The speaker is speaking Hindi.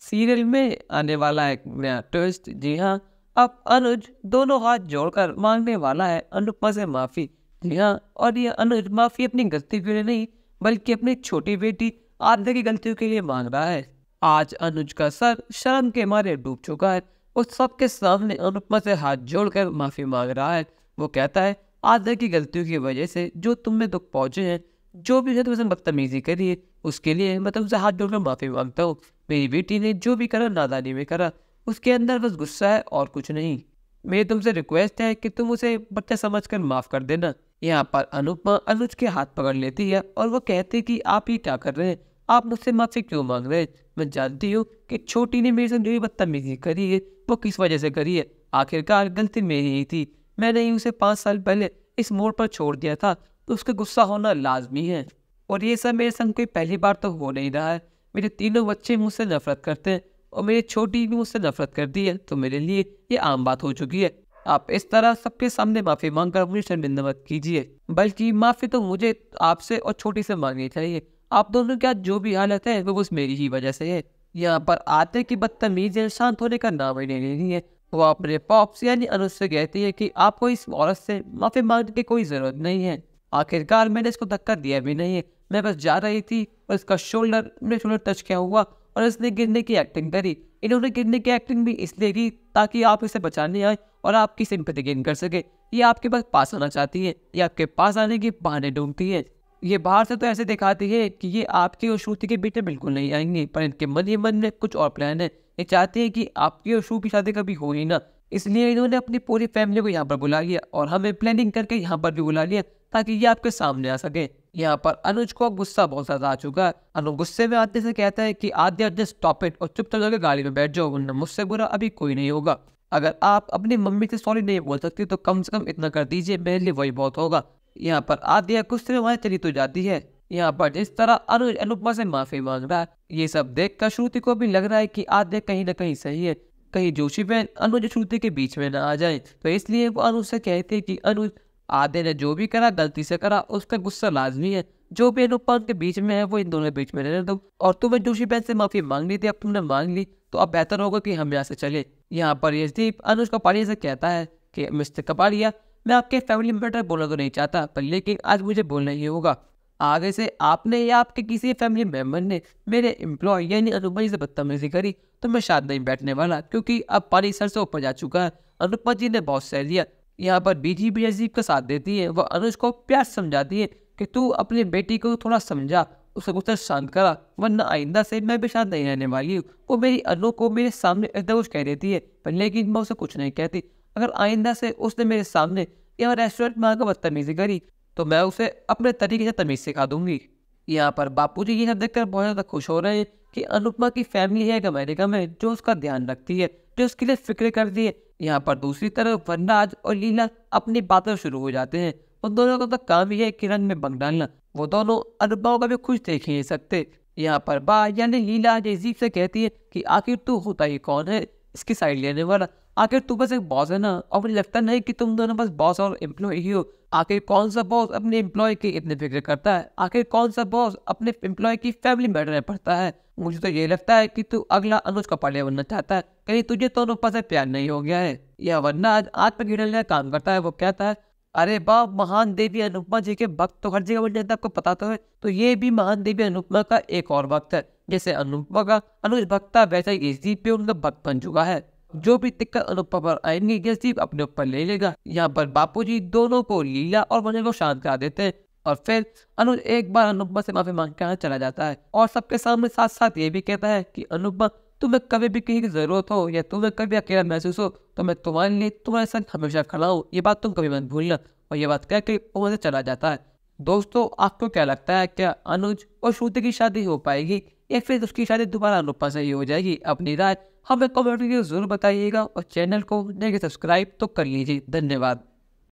सीरियल में आने वाला है एक नया ट्विस्ट। जी हाँ, अब अनुज दोनों हाथ जोड़कर मांगने वाला है अनुपमा से माफी। जी हाँ, और ये अनुज माफी अपनी गलती के लिए नहीं बल्कि अपनी छोटी बेटी आद्या की गलतियों के लिए मांग रहा है। आज अनुज का सर शर्म के मारे डूब चुका है। उस सबके सामने अनुपमा से हाथ जोड़कर माफी मांग रहा है। वो कहता है, आद्या की गलतियों की वजह से जो तुम में दुख पहुंचे हैं, जो भी है तुमसे बदतमीजी करी है, उसके लिए मैं तुमसे हाथ जोड़कर माफी मांगता हूँ। मेरी बेटी ने जो भी करा नादानी में करा, उसके अंदर बस गुस्सा है और कुछ नहीं। मेरी तुमसे रिक्वेस्ट है कि तुम उसे बच्चा समझकर माफ कर देना। यहाँ पर अनुपमा अनुज के हाथ पकड़ लेती है और वो कहती कि आप ये क्या कर रहे हैं, आप मुझसे माफी क्यों मांग रहे हैं? मैं जानती हूँ कि छोटी ने मेरे साथ जो भी बदतमीजी करी है वो किस वजह से करी है। आखिरकार गलती मेरी ही थी। मैंने ही उसे 5 साल पहले इस मोड़ पर छोड़ दिया था, तो उसका गुस्सा होना लाजमी है। और ये सब मेरे संग कोई पहली बार तो हो नहीं रहा है। मेरे तीनों बच्चे मुझसे नफरत करते हैं और मेरी छोटी भी मुझसे नफरत करती है, तो मेरे लिए ये आम बात हो चुकी है। आप इस तरह सबके सामने माफी मांगकर मुझे शर्मिंदा मत कीजिए, बल्कि माफी तो मुझे आपसे और छोटी से मांगनी चाहिए। आप दोनों क्या जो भी हालत है वो बस मेरी ही वजह से है। यहाँ पर आते की बदतमीजी शांत होने का नाम ही नहीं रही है। वो अपने पॉप्स यानी अनुज से कहती है कि आपको इस औरत से माफी मांगने की कोई जरूरत नहीं है। आखिरकार मैंने इसको धक्का दिया भी नहीं है, मैं बस जा रही थी और इसका शोल्डर मेरे शोल्डर टच किया हुआ और इसने गिरने की एक्टिंग करी। इन्होंने गिरने की एक्टिंग भी इसलिए की ताकि आप इसे बचाने आए और आपकी सिंपैथी गेन कर सके। ये आपके पास आना चाहती है, ये आपके पास आने की बहाने ढूंढती है। ये बाहर से तो ऐसे दिखाती है कि ये आपकी और श्रुति के बीच में बिल्कुल नहीं आएंगे, पर इनके मन ही मन में कुछ और प्लान है। ये चाहती है कि आपकी और श्रु की शादी कभी हो ही ना, इसलिए इन्होंने अपनी पूरी फैमिली को यहाँ पर बुला लिया और हमें प्लानिंग करके यहाँ पर भी बुला लिया ताकि ये आपके सामने आ सके। यहाँ पर अनुज को गुस्सा बहुत ज्यादा आ चुका है। अनुज गुस्से में आते से कहता है कि आद्या जस्ट स्टॉप इट और चुपचाप जाकर गाड़ी में बैठ जाओ, वरना मुझसे बुरा अभी कोई नहीं होगा। अगर आप अपनी मम्मी से सॉरी नहीं बोल सकती तो कम से कम इतना कर दीजिए, मेरे लिए वही बहुत होगा। यहाँ पर आद्या गुस्से में वहां चली तो जाती है। यहाँ पर जिस तरह अनुज अनुपमा से माफी मांग रहा है, ये सब देखकर श्रुति को भी लग रहा है कि आद्या कहीं ना कहीं सही है। कहीं जोशी बहन अनुज श्रुति के बीच में ना आ जाए, तो इसलिए वो अनुज से कहते हैं कि अनुज, आद्या ने जो भी करा गलती से करा, उसका गुस्सा लाजमी है। जो भी अनुपमा उनके बीच में है वो इन दोनों के बीच में रहने दो। और तुम्हें जोशी बहन से माफी मांगनी थी, अब तुमने मांग ली, तो अब बेहतर होगा कि हम यहाँ से चले। यहाँ पर यशदीप अनुज कपाड़िया से कहता है कि मिस्टर कपाड़िया, मैं आपके फैमिली मैटर बोलना तो नहीं चाहता, पर लेकिन आज मुझे बोलना ही होगा। आगे से आपने या आपके किसी फैमिली मेंबर ने मेरे एम्प्लॉय यानी अनुपमा जी से बदतमीजी करी तो मैं शायद नहीं बैठने वाला, क्योंकि अब पानी सर से ऊपर जा चुका है। अनुपमा जी ने बहुत सह लिया। यहाँ पर बीजी भी अजीब का साथ देती है। वह अनुज को प्यार समझाती है कि तू अपनी बेटी को थोड़ा समझा, उसका गुस्सा शांत करा, वरना आइंदा से मैं भी शांत नहीं रहने वाली हूँ। वो मेरी अनु को मेरे सामने इतना कुछ कह देती है, पर लेकिन मैं उसे कुछ नहीं कहती। अगर आइंदा से उसने मेरे सामने या रेस्टोरेंट में आकर बदतमीजी करी तो मैं उसे अपने तरीके से तमीज सिखा दूंगी। यहाँ पर बापूजी ये सब देखकर बहुत ज्यादा खुश हो रहे हैं कि अनुपमा की फैमिली है एक अमेरिका में जो उसका ध्यान रखती है, जो उसके लिए फिक्र करती है। यहाँ पर दूसरी तरफ वनराज और लीला अपनी बातें शुरू हो जाते हैं। उन दोनों का तो काम ही है किरण में बंग डालना। वो दोनों अनुपमा को भी खुश देख ही नहीं सकते। यहाँ पर बा यानी लीला अजीब से कहती है कि आखिर तू होता ही कौन है इसकी साइड लेने वाला? आखिर तू बस एक बॉस है ना, और मुझे लगता नहीं कि तुम दोनों बस बॉस और एम्प्लॉय ही हो। आखिर कौन सा बॉस अपने एम्प्लॉय की इतनी फिक्र करता है? आखिर कौन सा बॉस अपने एम्प्लॉय की फैमिली मैटर में पड़ता है? मुझे तो ये लगता है कि तू अगला अनुज कपाड़िया बनना चाहता है। कहीं तुझे तो अनुपमा से प्यार नहीं हो गया है? या वरना आज पे गिरने का काम करता है। वो कहता है, अरे बाप, महान देवी अनुपमा जी के भक्त तो हर जगह बन जाता है, आपको पता तो है। तो ये भी महान देवी अनुपमा का एक और भक्त है। जैसे अनुपमा का अनुज भक्त था, वैसा ही यशदीप भी उनका भक्त बन चुका है। जो भी दिक्कत अनुपमा पर आएंगी यशदीप अपने ऊपर ले लेगा। यहाँ पर बापूजी दोनों को लीला और वनराज को शांत करा देते हैं और फिर अनुज एक बार अनुपमा से माफी मांग कर चला जाता है और सबके सामने साथ साथ ये भी कहता है कि अनुपमा, तुम्हें कभी भी कहीं की जरूरत हो या तुम्हें कभी अकेला महसूस हो तो मैं तुम्हारे लिए तुम्हारे साथ हमेशा खड़ा हूँ, ये बात तुम कभी मत भूलना। और ये बात कह के वो वहाँ से चला जाता है। दोस्तों, आपको क्या लगता है, क्या अनुज और श्रुति की शादी हो पाएगी या फिर उसकी शादी दोबारा अनुपमा से ही हो जाएगी? अपनी राय हमें कमेंट करके जरूर बताइएगा और चैनल को नहीं सब्सक्राइब तो कर लीजिए। धन्यवाद।